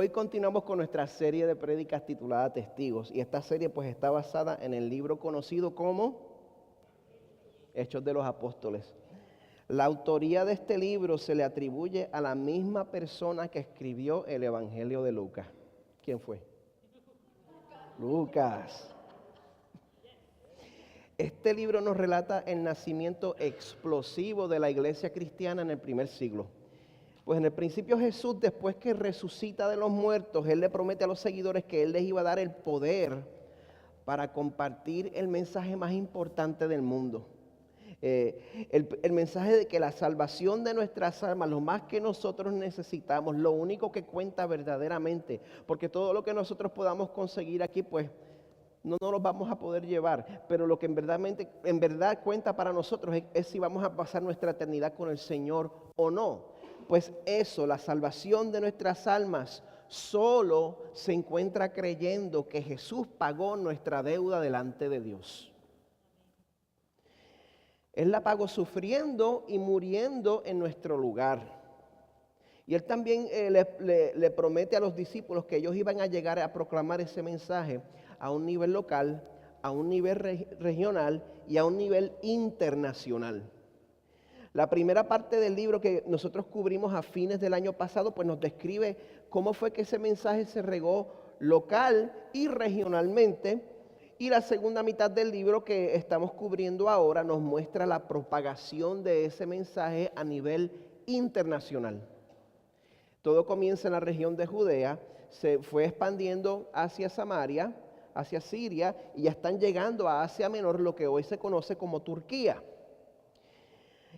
Hoy continuamos con nuestra serie de prédicas titulada Testigos, y esta serie pues está basada en el libro conocido como Hechos de los Apóstoles. La autoría de este libro se le atribuye a la misma persona que escribió el Evangelio de Lucas. ¿Quién fue? Lucas. Este libro nos relata el nacimiento explosivo de la iglesia cristiana en el primer siglo. Pues en el principio Jesús, después que resucita de los muertos, Él le promete a los seguidores que Él les iba a dar el poder para compartir el mensaje más importante del mundo. El mensaje de que la salvación de nuestras almas, lo más que nosotros necesitamos, lo único que cuenta verdaderamente, porque todo lo que nosotros podamos conseguir aquí, pues no nos lo vamos a poder llevar, pero lo que en verdad cuenta para nosotros es si vamos a pasar nuestra eternidad con el Señor o no. Pues eso, la salvación de nuestras almas, solo se encuentra creyendo que Jesús pagó nuestra deuda delante de Dios. Él la pagó sufriendo y muriendo en nuestro lugar. Y Él también le promete a los discípulos que ellos iban a llegar a proclamar ese mensaje a un nivel local, a un nivel regional y a un nivel internacional. La primera parte del libro que nosotros cubrimos a fines del año pasado, pues nos describe cómo fue que ese mensaje se regó local y regionalmente. Y la segunda mitad del libro que estamos cubriendo ahora nos muestra la propagación de ese mensaje a nivel internacional. Todo comienza en la región de Judea, se fue expandiendo hacia Samaria, hacia Siria, y ya están llegando a Asia Menor, lo que hoy se conoce como Turquía.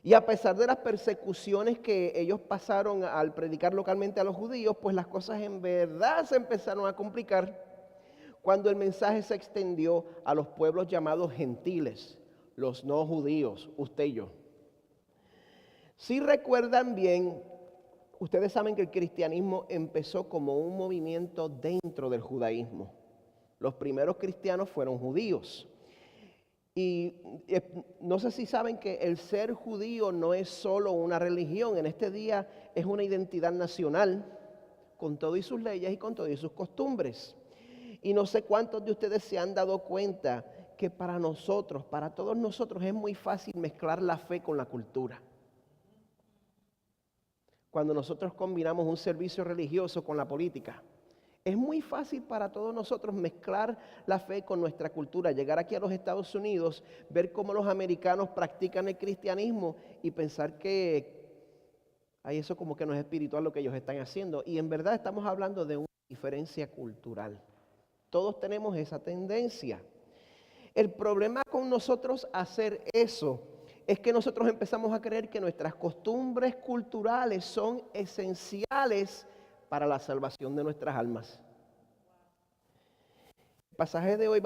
Y a pesar de las persecuciones que ellos pasaron al predicar localmente a los judíos, pues las cosas en verdad se empezaron a complicar cuando el mensaje se extendió a los pueblos llamados gentiles, los no judíos, usted y yo. Si recuerdan bien, ustedes saben que el cristianismo empezó como un movimiento dentro del judaísmo. Los primeros cristianos fueron judíos. Y no sé si saben que el ser judío no es solo una religión. En este día es una identidad nacional, con todo y sus leyes y con todo y sus costumbres. Y no sé cuántos de ustedes se han dado cuenta que para nosotros, para todos nosotros, es muy fácil mezclar la fe con la cultura. Cuando nosotros combinamos un servicio religioso con la política, es muy fácil para todos nosotros mezclar la fe con nuestra cultura. Llegar aquí a los Estados Unidos, ver cómo los americanos practican el cristianismo y pensar que eso como que no es espiritual lo que ellos están haciendo. Y en verdad estamos hablando de una diferencia cultural. Todos tenemos esa tendencia. El problema con nosotros hacer eso es que nosotros empezamos a creer que nuestras costumbres culturales son esenciales para la salvación de nuestras almas. En el pasaje de hoy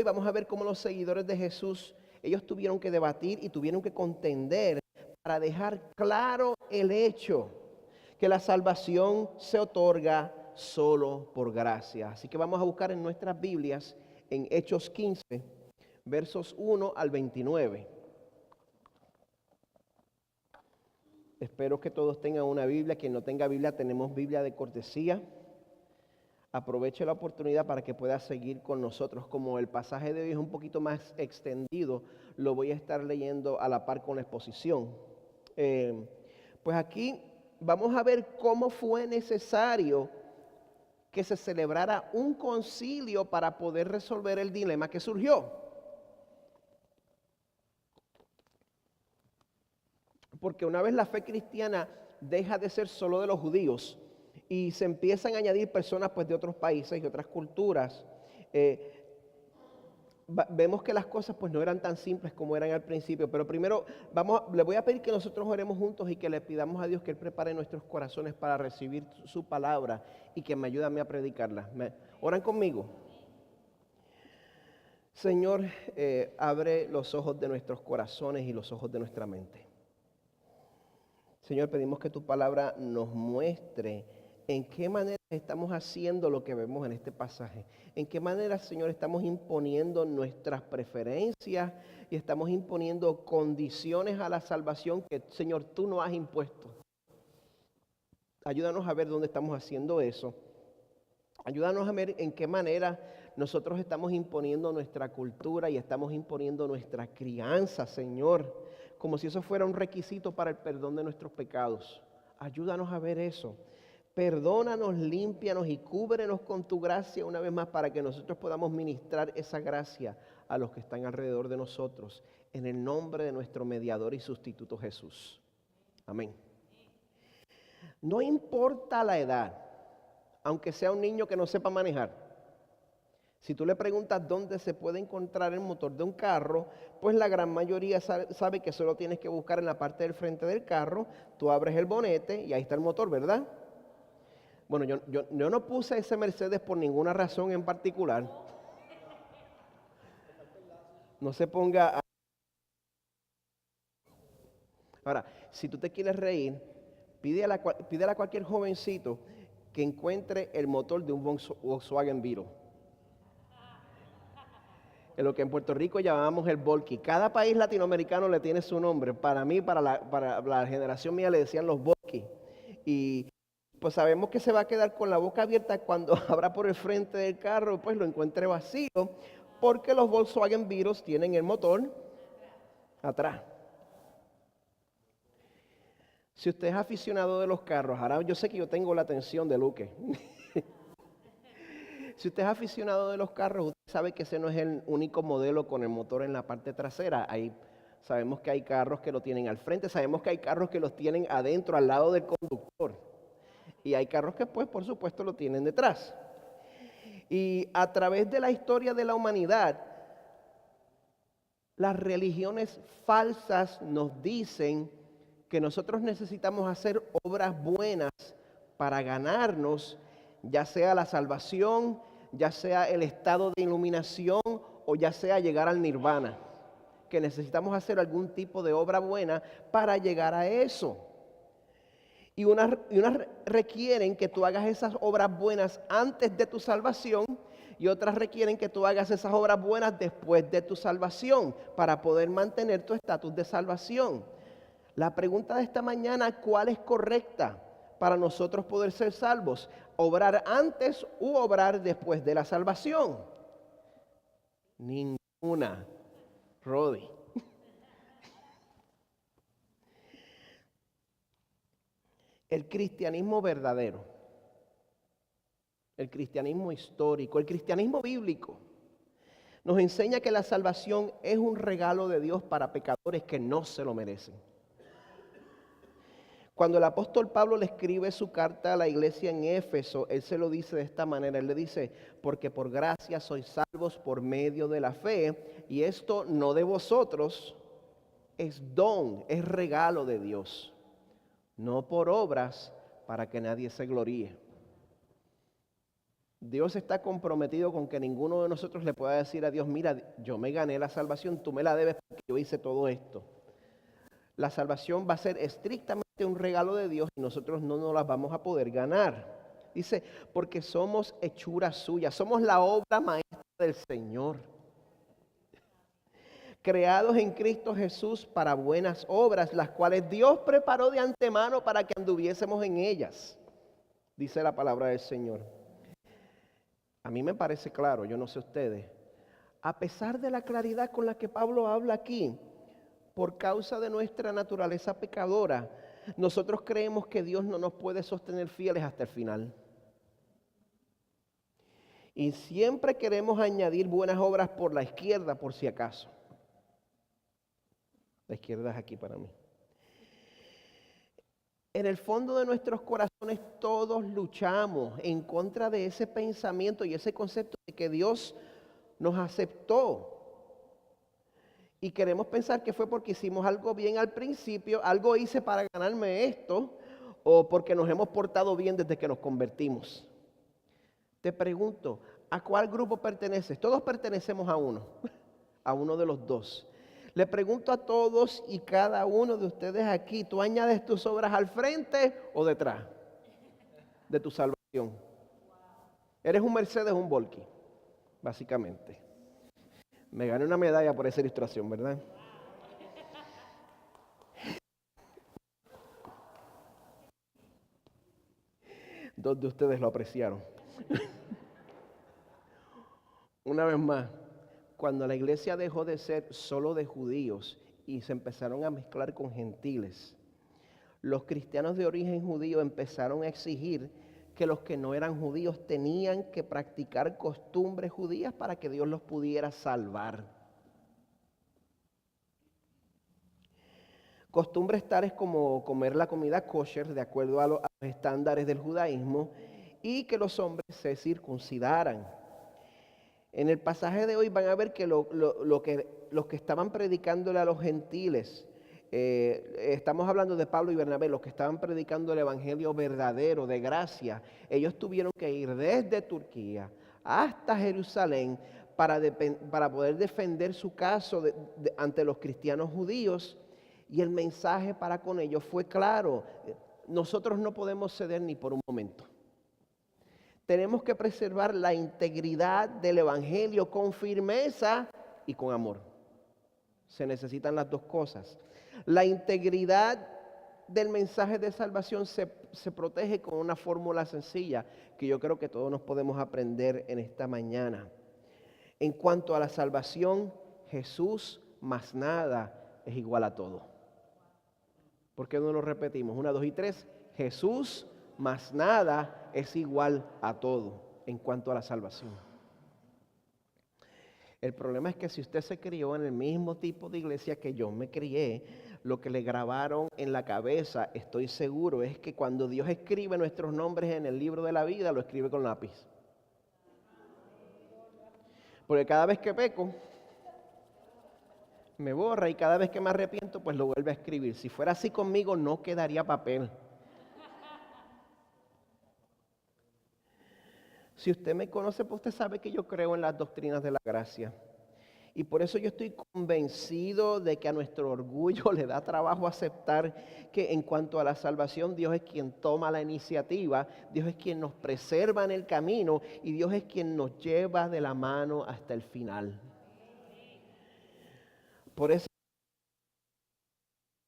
vamos a ver cómo los seguidores de Jesús, ellos tuvieron que debatir y tuvieron que contender para dejar claro el hecho que la salvación se otorga solo por gracia. Así que vamos a buscar en nuestras Biblias en Hechos 15, versos 1 al 29. Espero que todos tengan una Biblia. Quien no tenga Biblia, tenemos Biblia de cortesía. Aproveche la oportunidad para que pueda seguir con nosotros. Como el pasaje de hoy es un poquito más extendido, lo voy a estar leyendo a la par con la exposición. Pues aquí vamos a ver cómo fue necesario que se celebrara un concilio para poder resolver el dilema que surgió. Porque una vez la fe cristiana deja de ser solo de los judíos y se empiezan a añadir personas pues de otros países y otras culturas, vemos que las cosas pues no eran tan simples como eran al principio. Pero primero le voy a pedir que nosotros oremos juntos y que le pidamos a Dios que Él prepare nuestros corazones para recibir su palabra y que me ayude a mí a predicarla. ¿Oran conmigo? Señor, abre los ojos de nuestros corazones y los ojos de nuestra mente. Señor, pedimos que tu palabra nos muestre en qué manera estamos haciendo lo que vemos en este pasaje. En qué manera, Señor, estamos imponiendo nuestras preferencias y estamos imponiendo condiciones a la salvación que, Señor, tú no has impuesto. Ayúdanos a ver dónde estamos haciendo eso. Ayúdanos a ver en qué manera nosotros estamos imponiendo nuestra cultura y estamos imponiendo nuestra crianza, Señor, como si eso fuera un requisito para el perdón de nuestros pecados. Ayúdanos a ver eso. Perdónanos, límpianos y cúbrenos con tu gracia una vez más para que nosotros podamos ministrar esa gracia a los que están alrededor de nosotros, en el nombre de nuestro mediador y sustituto Jesús. Amén. No importa la edad, aunque sea un niño que no sepa manejar. Si tú le preguntas dónde se puede encontrar el motor de un carro, pues la gran mayoría sabe que solo tienes que buscar en la parte del frente del carro, tú abres el bonete y ahí está el motor, ¿verdad? Bueno, yo no puse ese Mercedes por ninguna razón en particular. No se ponga a... Ahora, si tú te quieres reír, pídele a cualquier jovencito que encuentre el motor de un Volkswagen Beetle. En lo que en Puerto Rico llamábamos el Volky. Cada país latinoamericano le tiene su nombre. Para mí, para la generación mía, le decían los Volky. Y pues sabemos que se va a quedar con la boca abierta cuando abra por el frente del carro, pues lo encuentre vacío, porque los Volkswagen Beetles tienen el motor atrás. Si usted es aficionado de los carros, ahora yo sé que yo tengo la atención de Luque. Si usted es aficionado de los carros, usted sabe que ese no es el único modelo con el motor en la parte trasera. Sabemos que hay carros que lo tienen al frente, sabemos que hay carros que los tienen adentro, al lado del conductor. Y hay carros que, pues, por supuesto, lo tienen detrás. Y a través de la historia de la humanidad, las religiones falsas nos dicen que nosotros necesitamos hacer obras buenas para ganarnos, ya sea la salvación, ya sea el estado de iluminación o ya sea llegar al nirvana. Que necesitamos hacer algún tipo de obra buena para llegar a eso. Y unas requieren que tú hagas esas obras buenas antes de tu salvación y otras requieren que tú hagas esas obras buenas después de tu salvación para poder mantener tu estatus de salvación. La pregunta de esta mañana, ¿cuál es correcta para nosotros poder ser salvos? ¿Obrar antes u obrar después de la salvación? Ninguna, Rodi. El cristianismo verdadero, el cristianismo histórico, el cristianismo bíblico, nos enseña que la salvación es un regalo de Dios para pecadores que no se lo merecen. Cuando el apóstol Pablo le escribe su carta a la iglesia en Éfeso, él se lo dice de esta manera, él le dice, porque por gracia sois salvos por medio de la fe, y esto no de vosotros, es don, es regalo de Dios, no por obras para que nadie se gloríe. Dios está comprometido con que ninguno de nosotros le pueda decir a Dios, mira, yo me gané la salvación, tú me la debes porque yo hice todo esto. La salvación va a ser estrictamente un regalo de Dios y nosotros no nos las vamos a poder ganar. Dice, porque somos hechura suya, somos la obra maestra del Señor. Creados en Cristo Jesús para buenas obras, las cuales Dios preparó de antemano para que anduviésemos en ellas. Dice la palabra del Señor. A mí me parece claro, yo no sé ustedes. A pesar de la claridad con la que Pablo habla aquí, por causa de nuestra naturaleza pecadora, nosotros creemos que Dios no nos puede sostener fieles hasta el final. Y siempre queremos añadir buenas obras por la izquierda, por si acaso. La izquierda es aquí para mí. En el fondo de nuestros corazones todos luchamos en contra de ese pensamiento y ese concepto de que Dios nos aceptó. Y queremos pensar que fue porque hicimos algo bien al principio, algo hice para ganarme esto, o porque nos hemos portado bien desde que nos convertimos. Te pregunto, ¿a cuál grupo perteneces? Todos pertenecemos a uno de los dos. Le pregunto a todos y cada uno de ustedes aquí, ¿tú añades tus obras al frente o detrás de tu salvación? Eres un Mercedes o un Volky, básicamente. Me gané una medalla por esa ilustración, ¿verdad? Dos de ustedes lo apreciaron. Una vez más, cuando la iglesia dejó de ser solo de judíos y se empezaron a mezclar con gentiles, los cristianos de origen judío empezaron a exigir que los que no eran judíos tenían que practicar costumbres judías para que Dios los pudiera salvar. Costumbres tales como comer la comida kosher de acuerdo a los estándares del judaísmo y que los hombres se circuncidaran. En el pasaje de hoy van a ver que los que estaban predicándole a los gentiles, estamos hablando de Pablo y Bernabé, los que estaban predicando el evangelio verdadero de gracia, ellos tuvieron que ir desde Turquía hasta Jerusalén para poder defender su caso ante los cristianos judíos, y el mensaje para con ellos fue claro: nosotros no podemos ceder ni por un momento. Tenemos que preservar la integridad del evangelio con firmeza y con amor. Se necesitan las dos cosas. La integridad del mensaje de salvación se protege con una fórmula sencilla que yo creo que todos nos podemos aprender en esta mañana. En cuanto a la salvación, Jesús más nada es igual a todo. ¿Por qué no lo repetimos? 1, 2 y 3. Jesús más nada es igual a todo en cuanto a la salvación. El problema es que si usted se crió en el mismo tipo de iglesia que yo me crié, lo que le grabaron en la cabeza, estoy seguro, es que cuando Dios escribe nuestros nombres en el libro de la vida, lo escribe con lápiz. Porque cada vez que peco, me borra, y cada vez que me arrepiento, pues lo vuelve a escribir. Si fuera así conmigo, no quedaría papel. Si usted me conoce, pues usted sabe que yo creo en las doctrinas de la gracia. Y por eso yo estoy convencido de que a nuestro orgullo le da trabajo aceptar que en cuanto a la salvación, Dios es quien toma la iniciativa, Dios es quien nos preserva en el camino y Dios es quien nos lleva de la mano hasta el final. Por eso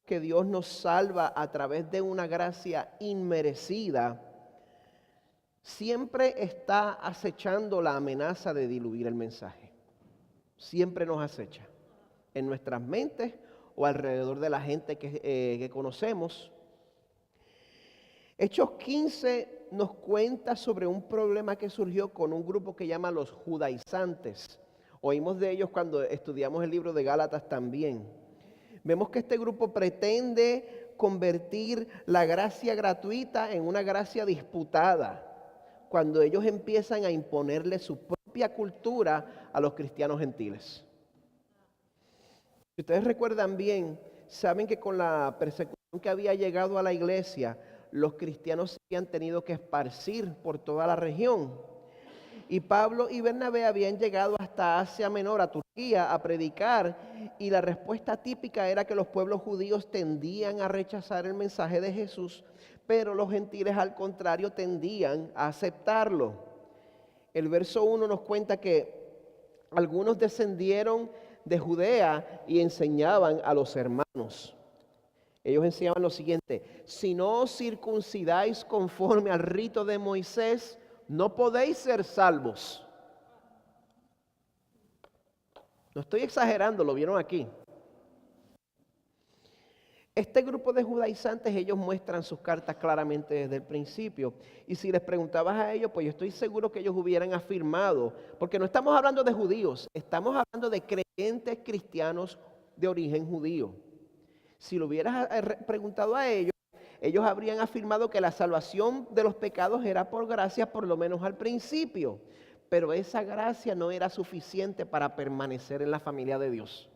que Dios nos salva a través de una gracia inmerecida, siempre está acechando la amenaza de diluir el mensaje. Siempre nos acecha en nuestras mentes o alrededor de la gente que conocemos. Hechos 15 nos cuenta sobre un problema que surgió con un grupo que llama los judaizantes. Oímos de ellos cuando estudiamos el libro de Gálatas también. Vemos que este grupo pretende convertir la gracia gratuita en una gracia disputada, cuando ellos empiezan a imponerle su propia cultura a los cristianos gentiles. Si ustedes recuerdan bien, saben que con la persecución que había llegado a la iglesia, los cristianos se habían tenido que esparcir por toda la región. Y Pablo y Bernabé habían llegado hasta Asia Menor, a Turquía, a predicar, y la respuesta típica era que los pueblos judíos tendían a rechazar el mensaje de Jesús, pero los gentiles al contrario tendían a aceptarlo. El verso 1 nos cuenta que algunos descendieron de Judea y enseñaban a los hermanos. Ellos enseñaban lo siguiente: si no os circuncidáis conforme al rito de Moisés, no podéis ser salvos. No estoy exagerando, lo vieron aquí. Este grupo de judaizantes, ellos muestran sus cartas claramente desde el principio. Y si les preguntabas a ellos, pues yo estoy seguro que ellos hubieran afirmado, porque no estamos hablando de judíos, estamos hablando de creyentes cristianos de origen judío. Si lo hubieras preguntado a ellos, ellos habrían afirmado que la salvación de los pecados era por gracia, por lo menos al principio. Pero esa gracia no era suficiente para permanecer en la familia de Dios.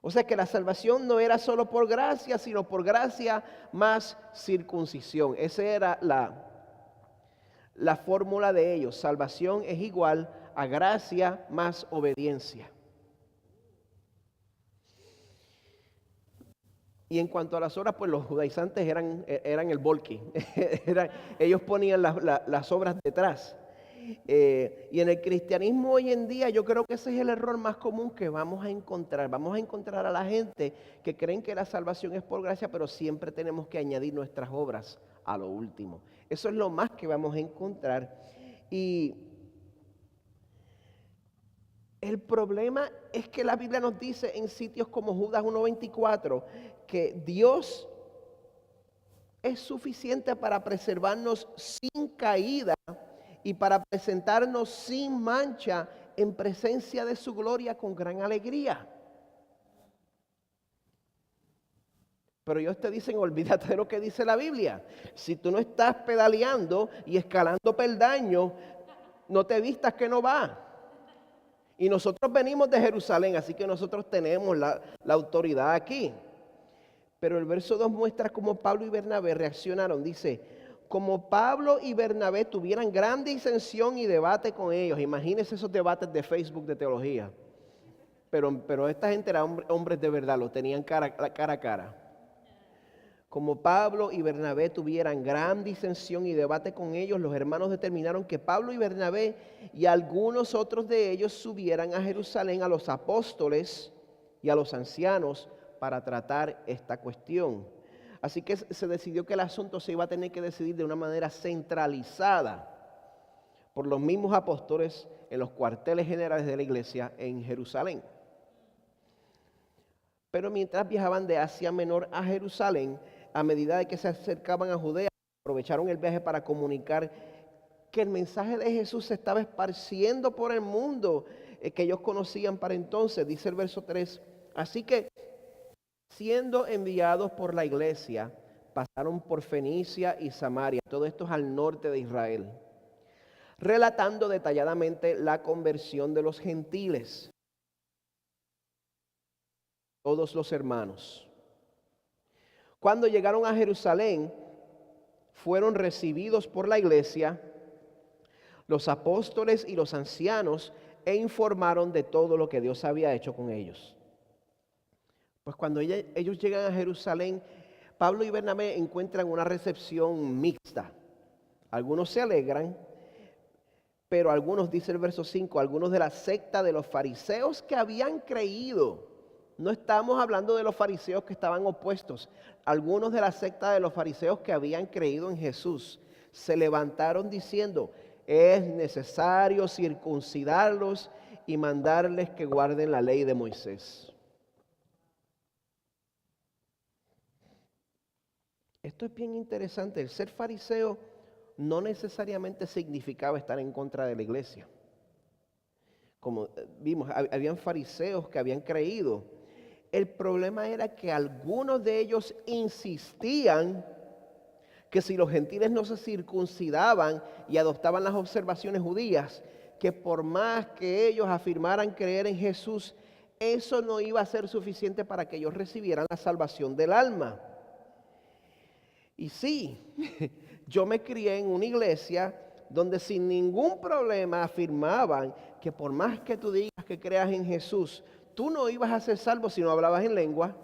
O sea que la salvación no era solo por gracia, sino por gracia más circuncisión. Esa era la fórmula de ellos. Salvación es igual a gracia más obediencia. Y en cuanto a las obras, pues los judaizantes eran el volky. Ellos ponían las obras detrás. Y en el cristianismo hoy en día yo creo que ese es el error más común que vamos a encontrar. Vamos a encontrar a la gente que creen que la salvación es por gracia, pero siempre tenemos que añadir nuestras obras a lo último. Eso es lo más que vamos a encontrar. Y el problema es que la Biblia nos dice en sitios como Judas 1:24 que Dios es suficiente para preservarnos sin caída y para presentarnos sin mancha en presencia de su gloria con gran alegría. Pero ellos te dicen, olvídate de lo que dice la Biblia. Si tú no estás pedaleando y escalando peldaños, no te vistas que no va. Y nosotros venimos de Jerusalén, así que nosotros tenemos la autoridad aquí. Pero el verso 2 muestra cómo Pablo y Bernabé reaccionaron. Dice, como Pablo y Bernabé tuvieran gran disensión y debate con ellos. Imagínense esos debates de Facebook de teología. Pero esta gente eran hombres de verdad, lo tenían cara a cara. Como Pablo y Bernabé tuvieran gran disensión y debate con ellos, los hermanos determinaron que Pablo y Bernabé y algunos otros de ellos subieran a Jerusalén a los apóstoles y a los ancianos para tratar esta cuestión. Así que se decidió que el asunto se iba a tener que decidir de una manera centralizada por los mismos apóstoles en los cuarteles generales de la iglesia en Jerusalén. Pero mientras viajaban de Asia Menor a Jerusalén, a medida de que se acercaban a Judea, aprovecharon el viaje para comunicar que el mensaje de Jesús se estaba esparciendo por el mundo que ellos conocían para entonces. Dice el verso 3, así que siendo enviados por la iglesia, pasaron por Fenicia y Samaria, todo esto es al norte de Israel, relatando detalladamente la conversión de los gentiles, todos los hermanos. Cuando llegaron a Jerusalén, fueron recibidos por la iglesia, los apóstoles y los ancianos, e informaron de todo lo que Dios había hecho con ellos. Pues cuando ellos llegan a Jerusalén, Pablo y Bernabé encuentran una recepción mixta. Algunos se alegran, pero algunos, dice el verso 5, algunos de la secta de los fariseos que habían creído. No estamos hablando de los fariseos que estaban opuestos. Algunos de la secta de los fariseos que habían creído en Jesús se levantaron diciendo, es necesario circuncidarlos y mandarles que guarden la ley de Moisés. Esto es bien interesante. El ser fariseo no necesariamente significaba estar en contra de la iglesia. Como vimos, habían fariseos que habían creído. El problema era que algunos de ellos insistían que si los gentiles no se circuncidaban y adoptaban las observaciones judías, que por más que ellos afirmaran creer en Jesús, eso no iba a ser suficiente para que ellos recibieran la salvación del alma. Y sí, yo me crié en una iglesia donde sin ningún problema afirmaban que por más que tú digas que creas en Jesús, tú no ibas a ser salvo si no hablabas en lengua,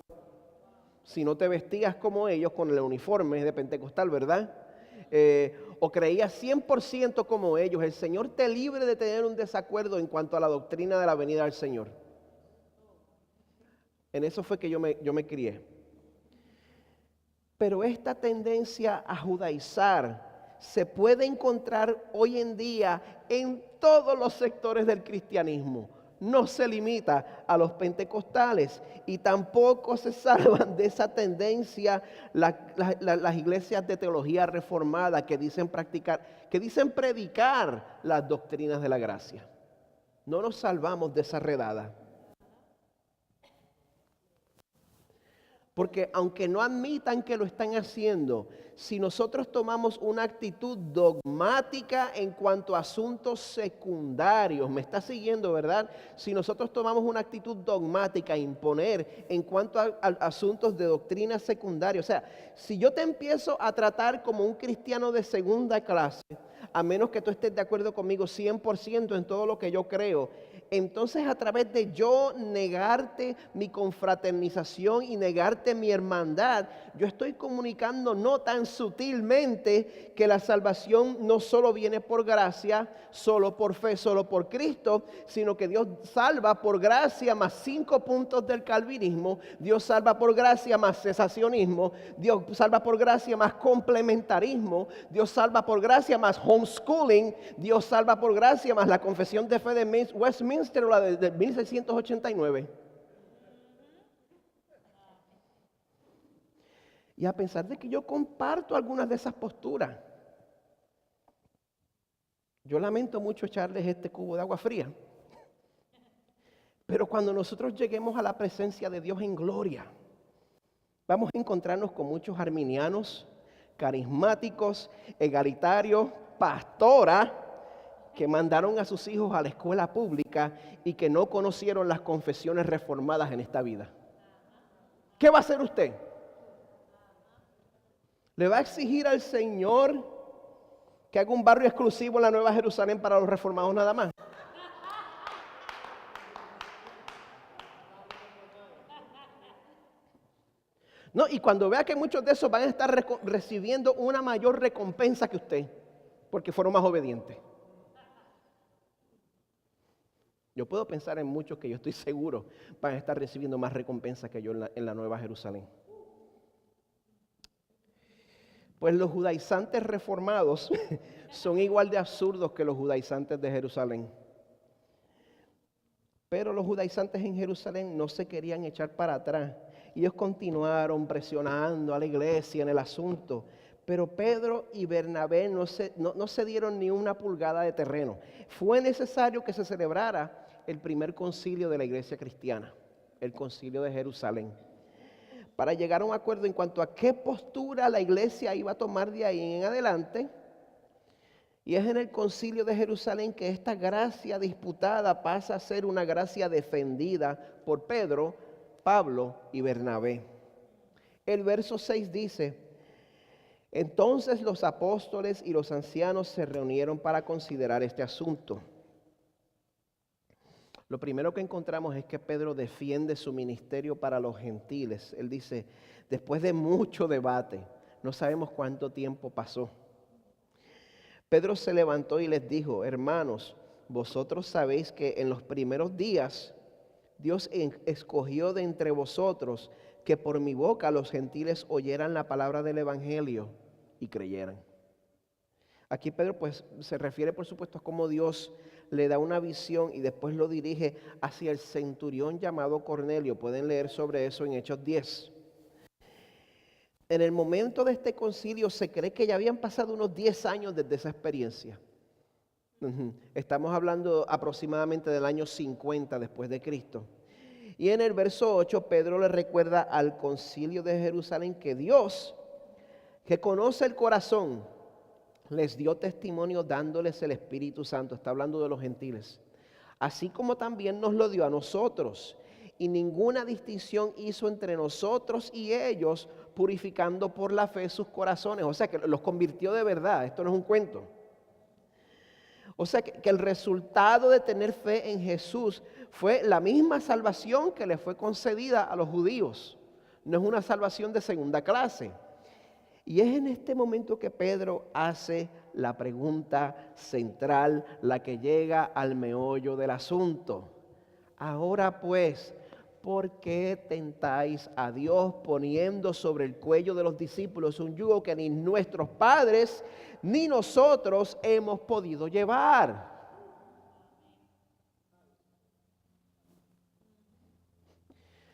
si no te vestías como ellos con el uniforme de pentecostal, ¿verdad? O creías 100% como ellos. El Señor te libre de tener un desacuerdo en cuanto a la doctrina de la venida del Señor. En eso fue que yo me crié. Pero esta tendencia a judaizar se puede encontrar hoy en día en todos los sectores del cristianismo. No se limita a los pentecostales y tampoco se salvan de esa tendencia las iglesias de teología reformada que dicen predicar las doctrinas de la gracia. No nos salvamos de esa redada. Porque aunque no admitan que lo están haciendo, si nosotros tomamos una actitud dogmática en cuanto a asuntos secundarios, me está siguiendo, ¿verdad? Si nosotros tomamos una actitud dogmática a imponer en cuanto a asuntos de doctrina secundaria, o sea, si yo te empiezo a tratar como un cristiano de segunda clase, a menos que tú estés de acuerdo conmigo 100% en todo lo que yo creo, entonces a través de yo negarte mi confraternización y negarte mi hermandad, yo estoy comunicando no tan sutilmente que la salvación no solo viene por gracia, solo por fe, solo por Cristo, sino que Dios salva por gracia más 5 puntos del calvinismo, Dios salva por gracia más cesacionismo, Dios salva por gracia más complementarismo, Dios salva por gracia más homeschooling, Dios salva por gracia más la confesión de fe de Westminster o la de 1689. Y a pesar de que yo comparto algunas de esas posturas, yo lamento mucho echarles este cubo de agua fría. Pero cuando nosotros lleguemos a la presencia de Dios en gloria, vamos a encontrarnos con muchos arminianos, carismáticos, egalitarios, pastoras, que mandaron a sus hijos a la escuela pública y que no conocieron las confesiones reformadas en esta vida. ¿Qué va a hacer usted? ¿Le va a exigir al Señor que haga un barrio exclusivo en la Nueva Jerusalén para los reformados nada más? No, y cuando vea que muchos de esos van a estar recibiendo una mayor recompensa que usted, porque fueron más obedientes. Yo puedo pensar en muchos que yo estoy seguro van a estar recibiendo más recompensa que yo en la Nueva Jerusalén. Pues los judaizantes reformados son igual de absurdos que los judaizantes de Jerusalén. Pero los judaizantes en Jerusalén no se querían echar para atrás. Ellos continuaron presionando a la iglesia en el asunto. Pero Pedro y Bernabé no se dieron ni una pulgada de terreno. Fue necesario que se celebrara el primer concilio de la iglesia cristiana, el concilio de Jerusalén, para llegar a un acuerdo en cuanto a qué postura la iglesia iba a tomar de ahí en adelante. Y es en el concilio de Jerusalén que esta gracia disputada pasa a ser una gracia defendida por Pedro, Pablo y Bernabé. El verso 6 dice: entonces los apóstoles y los ancianos se reunieron para considerar este asunto. Lo primero que encontramos es que Pedro defiende su ministerio para los gentiles. Él dice, después de mucho debate, no sabemos cuánto tiempo pasó, Pedro se levantó y les dijo: hermanos, vosotros sabéis que en los primeros días Dios escogió de entre vosotros que por mi boca los gentiles oyeran la palabra del evangelio y creyeran. Aquí Pedro pues se refiere por supuesto a cómo Dios le da una visión y después lo dirige hacia el centurión llamado Cornelio. Pueden leer sobre eso en Hechos 10. En el momento de este concilio se cree que ya habían pasado unos 10 años desde esa experiencia. Estamos hablando aproximadamente del año 50 después de Cristo. Y en el verso 8 Pedro le recuerda al concilio de Jerusalén que Dios, que conoce el corazón, les dio testimonio dándoles el Espíritu Santo. Está hablando de los gentiles. Así como también nos lo dio a nosotros. Y ninguna distinción hizo entre nosotros y ellos, purificando por la fe sus corazones. O sea que los convirtió de verdad. Esto no es un cuento. O sea que el resultado de tener fe en Jesús fue la misma salvación que le fue concedida a los judíos. No es una salvación de segunda clase. Y es en este momento que Pedro hace la pregunta central, la que llega al meollo del asunto. Ahora pues, ¿por qué tentáis a Dios poniendo sobre el cuello de los discípulos un yugo que ni nuestros padres ni nosotros hemos podido llevar?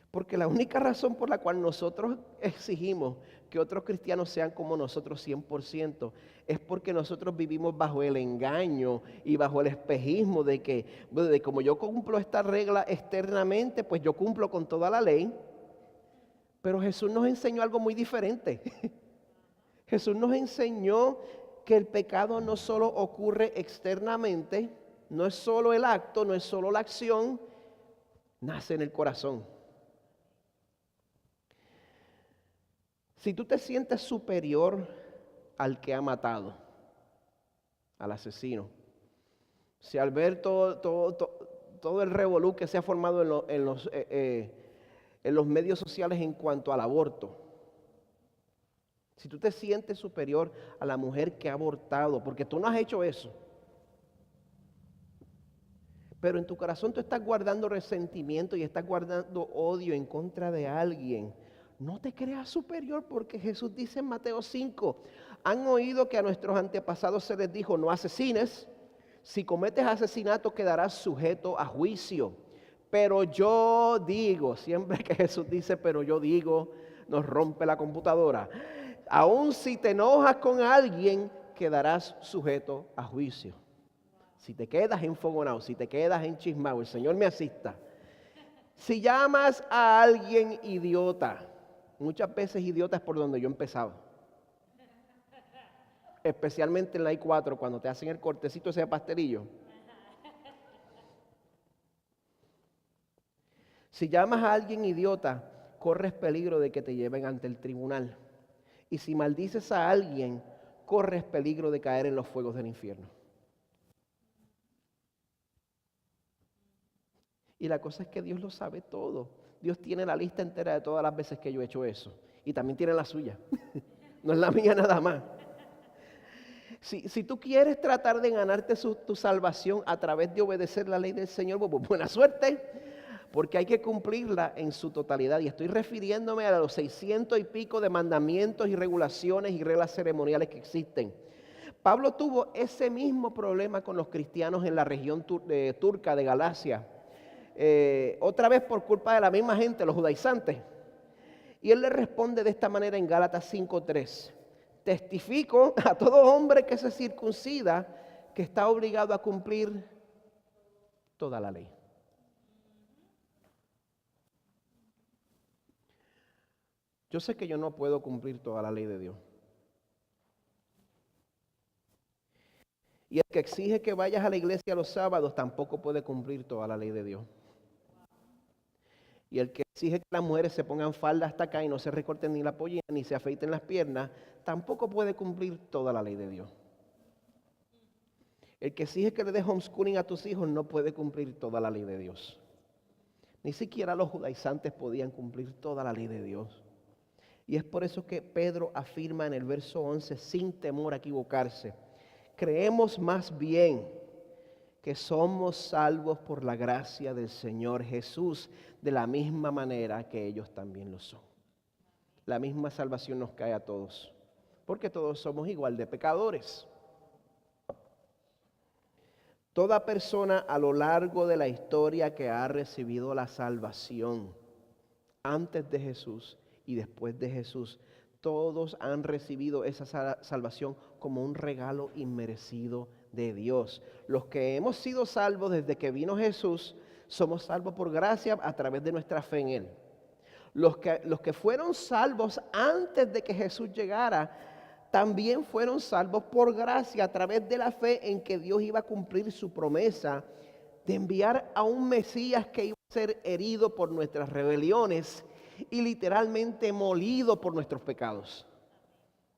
Porque la única razón por la cual nosotros exigimos que otros cristianos sean como nosotros 100% es porque nosotros vivimos bajo el engaño y bajo el espejismo de que como yo cumplo esta regla externamente, pues yo cumplo con toda la ley. Pero Jesús nos enseñó algo muy diferente. Jesús nos enseñó que el pecado no solo ocurre externamente, no es solo el acto, no es solo la acción, nace en el corazón. Si tú te sientes superior al que ha matado, al asesino, si al ver todo el revolú que se ha formado en los medios sociales en cuanto al aborto. Si tú te sientes superior a la mujer que ha abortado, porque tú no has hecho eso, pero en tu corazón tú estás guardando resentimiento y estás guardando odio en contra de alguien, no te creas superior, porque Jesús dice en Mateo 5, han oído que a nuestros antepasados se les dijo, no asesines, si cometes asesinato quedarás sujeto a juicio. Pero yo digo, siempre que Jesús dice, pero yo digo, nos rompe la computadora. Aún si te enojas con alguien, quedarás sujeto a juicio. Si te quedas enfogonado, si te quedas enchismado, el Señor me asista. Si llamas a alguien idiota, muchas veces idiota es por donde yo empezaba. Especialmente en la I4, cuando te hacen el cortecito ese de pastelillo. Si llamas a alguien idiota, corres peligro de que te lleven ante el tribunal. Y si maldices a alguien, corres peligro de caer en los fuegos del infierno. Y la cosa es que Dios lo sabe todo. Dios tiene la lista entera de todas las veces que yo he hecho eso. Y también tiene la suya. No es la mía nada más. Si tú quieres tratar de ganarte tu salvación a través de obedecer la ley del Señor, pues buena suerte, porque hay que cumplirla en su totalidad. Y estoy refiriéndome a los 600 y pico de mandamientos y regulaciones y reglas ceremoniales que existen. Pablo tuvo ese mismo problema con los cristianos en la región turca de Galacia. Otra vez por culpa de la misma gente, los judaizantes. Y él le responde de esta manera en Gálatas 5:3. Testifico a todo hombre que se circuncida que está obligado a cumplir toda la ley. Yo sé que yo no puedo cumplir toda la ley de Dios. Y el que exige que vayas a la iglesia los sábados tampoco puede cumplir toda la ley de Dios. Y el que exige que las mujeres se pongan falda hasta acá y no se recorten ni la pollina ni se afeiten las piernas, tampoco puede cumplir toda la ley de Dios. El que exige que le des homeschooling a tus hijos no puede cumplir toda la ley de Dios. Ni siquiera los judaizantes podían cumplir toda la ley de Dios. Y es por eso que Pedro afirma en el verso 11, sin temor a equivocarse, creemos más bien que somos salvos por la gracia del Señor Jesús, de la misma manera que ellos también lo son. La misma salvación nos cae a todos, porque todos somos igual de pecadores. Toda persona a lo largo de la historia que ha recibido la salvación, antes de Jesús y después de Jesús, todos han recibido esa salvación como un regalo inmerecido de Dios. Los que hemos sido salvos desde que vino Jesús, somos salvos por gracia a través de nuestra fe en Él. Los que fueron salvos antes de que Jesús llegara, también fueron salvos por gracia a través de la fe en que Dios iba a cumplir su promesa de enviar a un Mesías que iba a ser herido por nuestras rebeliones y literalmente molido por nuestros pecados.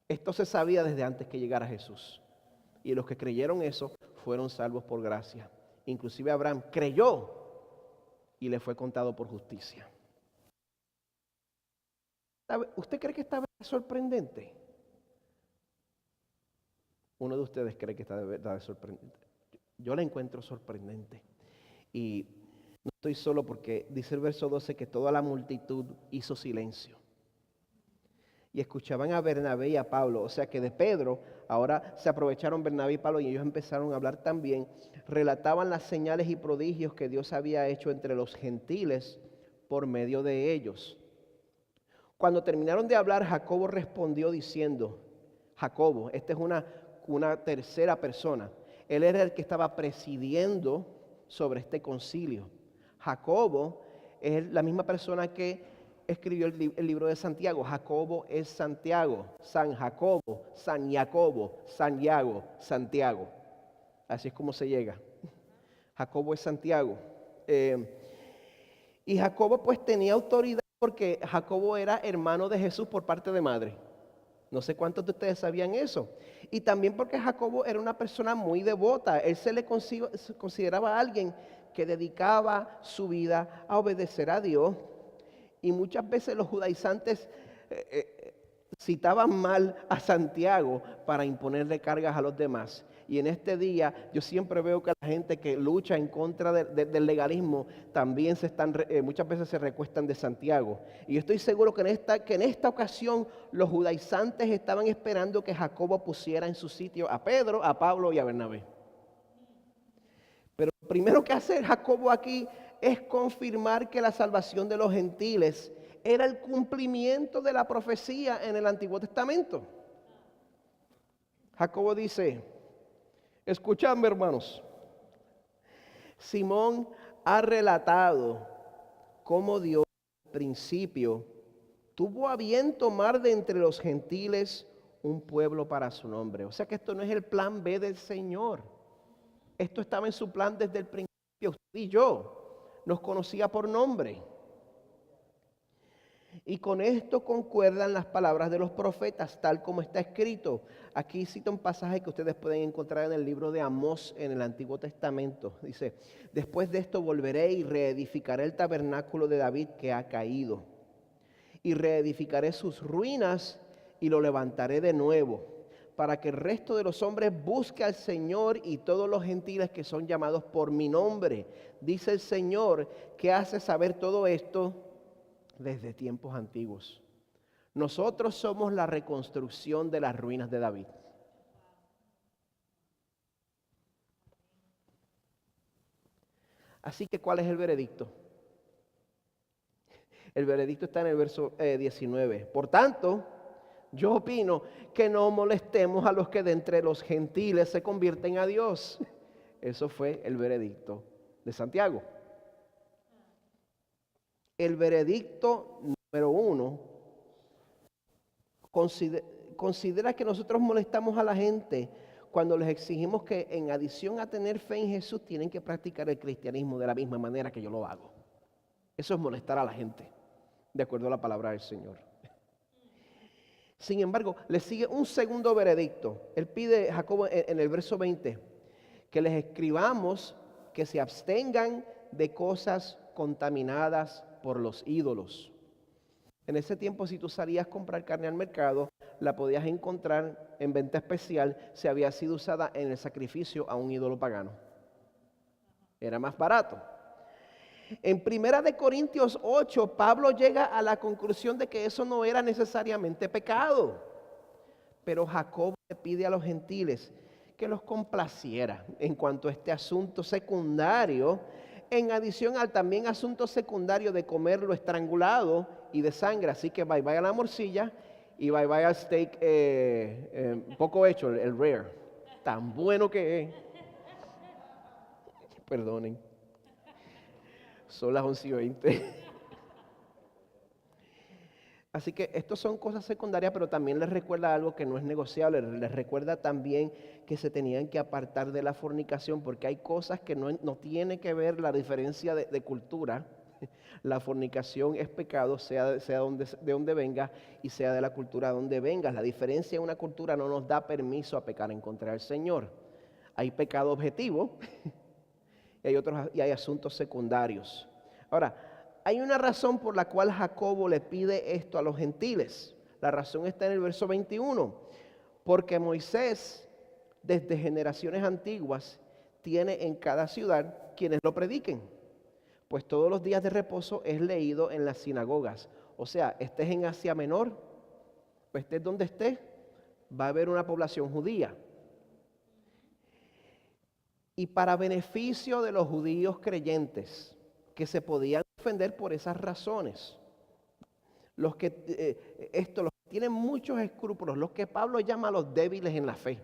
Esto se sabía desde antes que llegara Jesús. Y los que creyeron eso fueron salvos por gracia. Inclusive Abraham creyó y le fue contado por justicia. ¿Usted cree que esta verdad es sorprendente? Uno de ustedes cree que esta verdad es sorprendente. Yo la encuentro sorprendente. Y no estoy solo, porque dice el verso 12 que toda la multitud hizo silencio. Y escuchaban a Bernabé y a Pablo. O sea que de Pedro, ahora se aprovecharon Bernabé y Pablo y ellos empezaron a hablar también. Relataban las señales y prodigios que Dios había hecho entre los gentiles por medio de ellos. Cuando terminaron de hablar, Jacobo respondió diciendo, Jacobo, esta es una tercera persona. Él era el que estaba presidiendo sobre este concilio. Jacobo es la misma persona que escribió el libro de Santiago. Jacobo es Santiago, San Jacobo, San Jacobo, Santiago, Santiago. Así es como se llega. Jacobo es Santiago. Y Jacobo pues tenía autoridad porque Jacobo era hermano de Jesús por parte de madre. No sé cuántos de ustedes sabían eso. Y también porque Jacobo era una persona muy devota. Él se le consideraba alguien que dedicaba su vida a obedecer a Dios. Y muchas veces los judaizantes citaban mal a Santiago para imponerle cargas a los demás. Y en este día yo siempre veo que la gente que lucha en contra del legalismo también muchas veces se recuestan de Santiago. Y yo estoy seguro que en esta ocasión los judaizantes estaban esperando que Jacobo pusiera en su sitio a Pedro, a Pablo y a Bernabé. Pero lo primero que hace Jacobo aquí es confirmar que la salvación de los gentiles era el cumplimiento de la profecía en el Antiguo Testamento. Jacobo dice: escuchadme, hermanos. Simón ha relatado cómo Dios al principio tuvo a bien tomar de entre los gentiles un pueblo para su nombre. O sea que esto no es el plan B del Señor. Esto estaba en su plan desde el principio. Usted y yo nos conocía por nombre. Y con esto concuerdan las palabras de los profetas, tal como está escrito. Aquí cita un pasaje que ustedes pueden encontrar en el libro de Amós en el Antiguo Testamento. Dice: después de esto volveré y reedificaré el tabernáculo de David que ha caído. Y reedificaré sus ruinas y lo levantaré de nuevo, para que el resto de los hombres busque al Señor y todos los gentiles que son llamados por mi nombre. Dice el Señor, que hace saber todo esto desde tiempos antiguos. Nosotros somos la reconstrucción de las ruinas de David. Así que, ¿cuál es el veredicto? El veredicto está en el verso 19. Por tanto, yo opino que no molestemos a los que de entre los gentiles se convierten a Dios. Eso fue el veredicto de Santiago. El veredicto número 1 considera que nosotros molestamos a la gente cuando les exigimos que, en adición a tener fe en Jesús, tienen que practicar el cristianismo de la misma manera que yo lo hago. Eso es molestar a la gente, de acuerdo a la palabra del Señor. Sin embargo, le sigue un segundo veredicto. Él pide, Jacobo, en el verso 20, que les escribamos que se abstengan de cosas contaminadas por los ídolos. En ese tiempo, si tú salías a comprar carne al mercado, la podías encontrar en venta especial si había sido usada en el sacrificio a un ídolo pagano. Era más barato. En 1 Corintios 8, Pablo llega a la conclusión de que eso no era necesariamente pecado. Pero Jacobo le pide a los gentiles que los complaciera en cuanto a este asunto secundario, en adición al también asunto secundario de comerlo estrangulado y de sangre. Así que bye bye a la morcilla y bye bye al steak poco hecho, el rare. Tan bueno que es. Perdonen. Son las 11:20. Así que estas son cosas secundarias, pero también les recuerda algo que no es negociable. Les recuerda también que se tenían que apartar de la fornicación, porque hay cosas que no tiene que ver la diferencia de cultura. La fornicación es pecado, sea de donde venga y sea de la cultura donde venga. La diferencia en una cultura no nos da permiso a pecar en contra del Señor. Hay pecado objetivo y hay asuntos secundarios. Ahora, hay una razón por la cual Jacobo le pide esto a los gentiles. La razón está en el verso 21. Porque Moisés, desde generaciones antiguas, tiene en cada ciudad quienes lo prediquen. Pues todos los días de reposo es leído en las sinagogas. O sea, estés en Asia Menor, o estés donde estés, va a haber una población judía. Y para beneficio de los judíos creyentes, que se podían ofender por esas razones, los que tienen muchos escrúpulos, los que Pablo llama los débiles en la fe,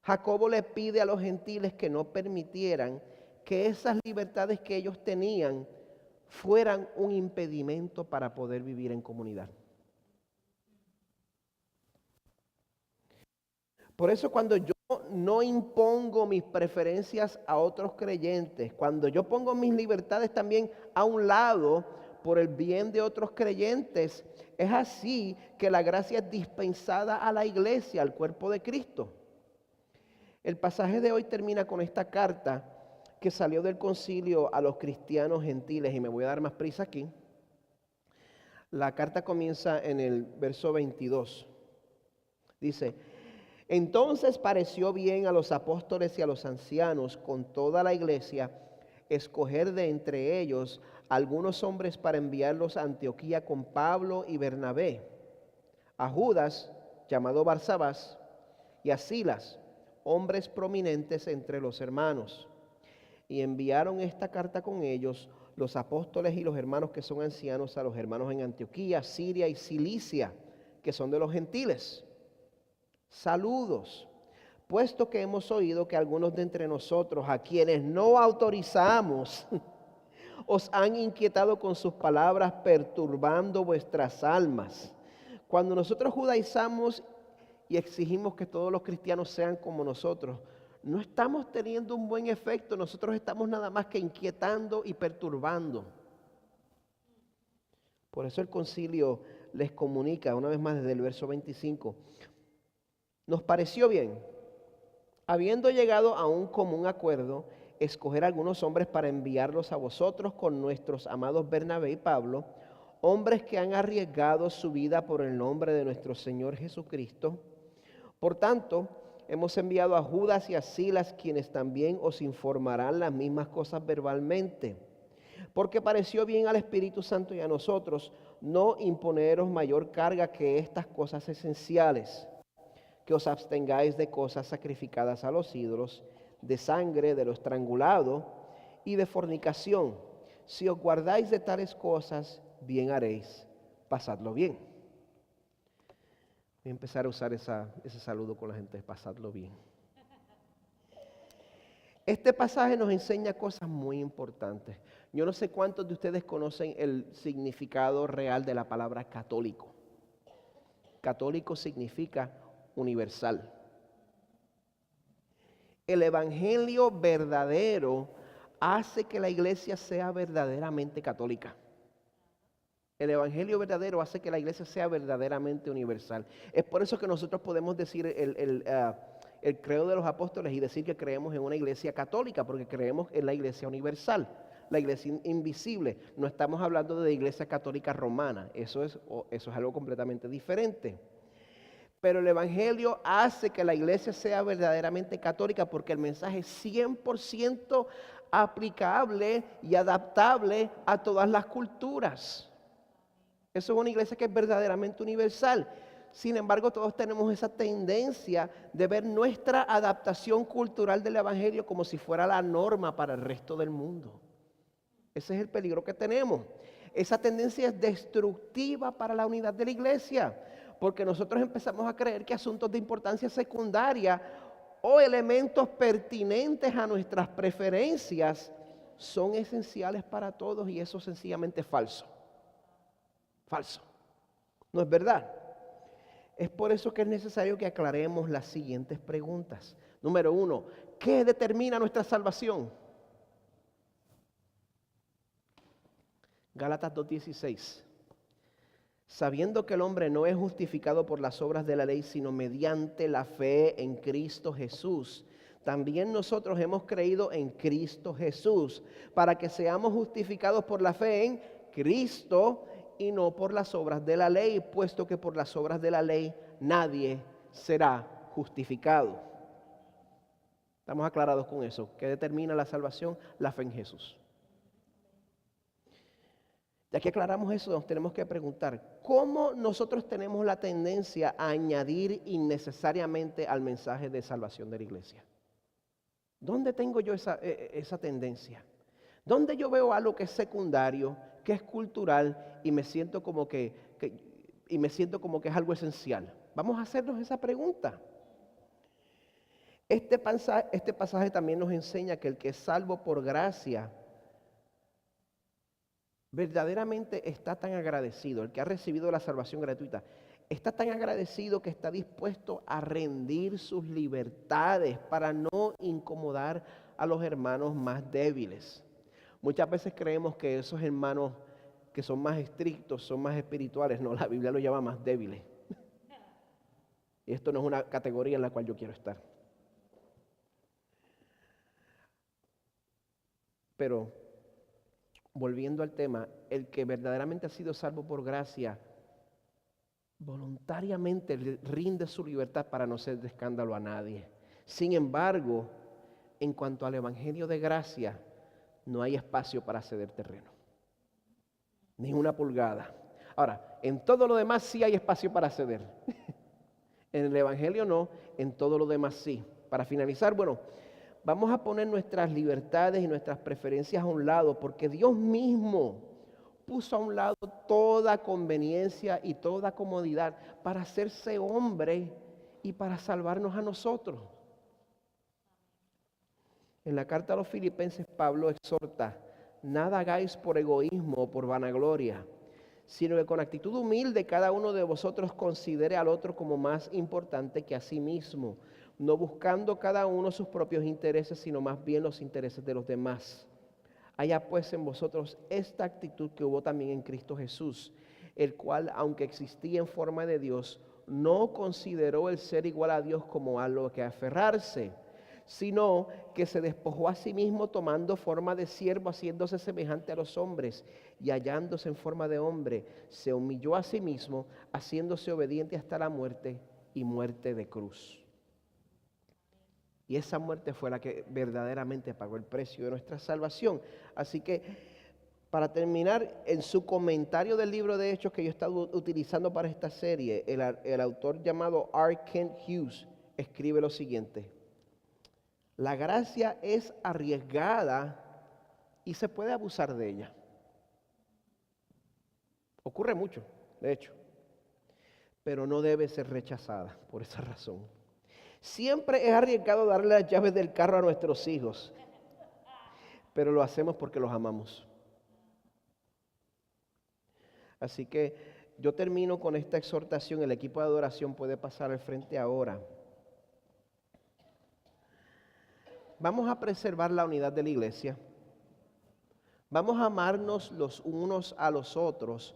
Jacobo le pide a los gentiles que no permitieran que esas libertades que ellos tenían fueran un impedimento para poder vivir en comunidad. Por eso, cuando yo no impongo mis preferencias a otros creyentes, cuando yo pongo mis libertades también a un lado por el bien de otros creyentes, es así que la gracia es dispensada a la iglesia, al cuerpo de Cristo. El pasaje de hoy termina con esta carta que salió del concilio a los cristianos gentiles, y me voy a dar más prisa aquí. La carta comienza en el verso 22. Dice: entonces pareció bien a los apóstoles y a los ancianos con toda la iglesia escoger de entre ellos algunos hombres para enviarlos a Antioquía con Pablo y Bernabé, a Judas, llamado Barsabás, y a Silas, hombres prominentes entre los hermanos. Y enviaron esta carta con ellos los apóstoles y los hermanos que son ancianos a los hermanos en Antioquía, Siria y Cilicia, que son de los gentiles. Saludos, puesto que hemos oído que algunos de entre nosotros, a quienes no autorizamos, os han inquietado con sus palabras, perturbando vuestras almas. Cuando nosotros judaizamos y exigimos que todos los cristianos sean como nosotros, no estamos teniendo un buen efecto. Nosotros estamos nada más que inquietando y perturbando. Por eso el concilio les comunica, una vez más desde el verso 25, nos pareció bien, habiendo llegado a un común acuerdo, escoger algunos hombres para enviarlos a vosotros con nuestros amados Bernabé y Pablo, hombres que han arriesgado su vida por el nombre de nuestro Señor Jesucristo. Por tanto, hemos enviado a Judas y a Silas, quienes también os informarán las mismas cosas verbalmente, porque pareció bien al Espíritu Santo y a nosotros no imponeros mayor carga que estas cosas esenciales: que os abstengáis de cosas sacrificadas a los ídolos, de sangre, de lo estrangulado y de fornicación. Si os guardáis de tales cosas, bien haréis, pasadlo bien. Voy a empezar a usar ese saludo con la gente, pasadlo bien. Este pasaje nos enseña cosas muy importantes. Yo no sé cuántos de ustedes conocen el significado real de la palabra católico. Católico significa universal. El evangelio verdadero hace que la iglesia sea verdaderamente católica. El evangelio verdadero hace que la iglesia sea verdaderamente universal. Es por eso que nosotros podemos decir el credo de los apóstoles y decir que creemos en una iglesia católica, porque creemos en la iglesia universal, la iglesia invisible. No estamos hablando de la iglesia católica romana, eso es algo completamente diferente. Pero el evangelio hace que la iglesia sea verdaderamente católica, porque el mensaje es 100% aplicable y adaptable a todas las culturas. Eso es una iglesia que es verdaderamente universal. Sin embargo, todos tenemos esa tendencia de ver nuestra adaptación cultural del evangelio como si fuera la norma para el resto del mundo. Ese es el peligro que tenemos. Esa tendencia es destructiva para la unidad de la iglesia, porque nosotros empezamos a creer que asuntos de importancia secundaria o elementos pertinentes a nuestras preferencias son esenciales para todos, y eso sencillamente es falso. Falso. No es verdad. Es por eso que es necesario que aclaremos las siguientes preguntas. Número 1, ¿qué determina nuestra salvación? Gálatas 2:16. Sabiendo que el hombre no es justificado por las obras de la ley, sino mediante la fe en Cristo Jesús. También nosotros hemos creído en Cristo Jesús, para que seamos justificados por la fe en Cristo y no por las obras de la ley, puesto que por las obras de la ley nadie será justificado. ¿Estamos aclarados con eso? ¿Qué determina la salvación? La fe en Jesús. Ya que aclaramos eso, nos tenemos que preguntar, ¿cómo nosotros tenemos la tendencia a añadir innecesariamente al mensaje de salvación de la iglesia? ¿Dónde tengo yo esa tendencia? ¿Dónde yo veo algo que es secundario, que es cultural, y me siento como que es algo esencial? Vamos a hacernos esa pregunta. Este pasaje también nos enseña que el que es salvo por gracia verdaderamente está tan agradecido, el que ha recibido la salvación gratuita, está tan agradecido que está dispuesto a rendir sus libertades para no incomodar a los hermanos más débiles. Muchas veces creemos que esos hermanos que son más estrictos son más espirituales. No, la Biblia los llama más débiles. Y esto no es una categoría en la cual yo quiero estar. Pero, volviendo al tema, el que verdaderamente ha sido salvo por gracia, voluntariamente rinde su libertad para no ser de escándalo a nadie. Sin embargo, en cuanto al evangelio de gracia, no hay espacio para ceder terreno, ni una pulgada. Ahora, en todo lo demás sí hay espacio para ceder. En el evangelio no, en todo lo demás sí. Para finalizar, bueno, vamos a poner nuestras libertades y nuestras preferencias a un lado, porque Dios mismo puso a un lado toda conveniencia y toda comodidad para hacerse hombre y para salvarnos a nosotros. En la carta a los Filipenses, Pablo exhorta: nada hagáis por egoísmo o por vanagloria, sino que con actitud humilde cada uno de vosotros considere al otro como más importante que a sí mismo, no buscando cada uno sus propios intereses, sino más bien los intereses de los demás. Haya pues en vosotros esta actitud que hubo también en Cristo Jesús, el cual, aunque existía en forma de Dios, no consideró el ser igual a Dios como algo que aferrarse, sino que se despojó a sí mismo tomando forma de siervo, haciéndose semejante a los hombres, y hallándose en forma de hombre, se humilló a sí mismo, haciéndose obediente hasta la muerte y muerte de cruz. Y esa muerte fue la que verdaderamente pagó el precio de nuestra salvación. Así que, para terminar, en su comentario del libro de Hechos que yo he estado utilizando para esta serie, el autor llamado R. Kent Hughes escribe lo siguiente: la gracia es arriesgada y se puede abusar de ella. Ocurre mucho, de hecho, pero no debe ser rechazada por esa razón. Siempre es arriesgado darle las llaves del carro a nuestros hijos, pero lo hacemos porque los amamos. Así que yo termino con esta exhortación. El equipo de adoración puede pasar al frente ahora. Vamos a preservar la unidad de la iglesia. Vamos a amarnos los unos a los otros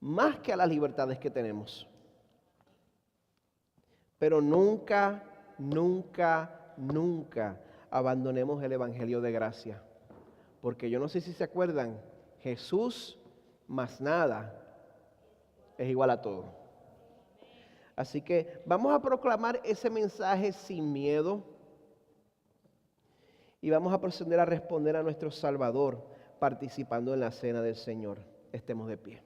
más que a las libertades que tenemos. Pero nunca, nunca, nunca abandonemos el evangelio de gracia. Porque yo no sé si se acuerdan, Jesús más nada es igual a todo. Así que vamos a proclamar ese mensaje sin miedo y vamos a proceder a responder a nuestro Salvador participando en la cena del Señor. Estemos de pie.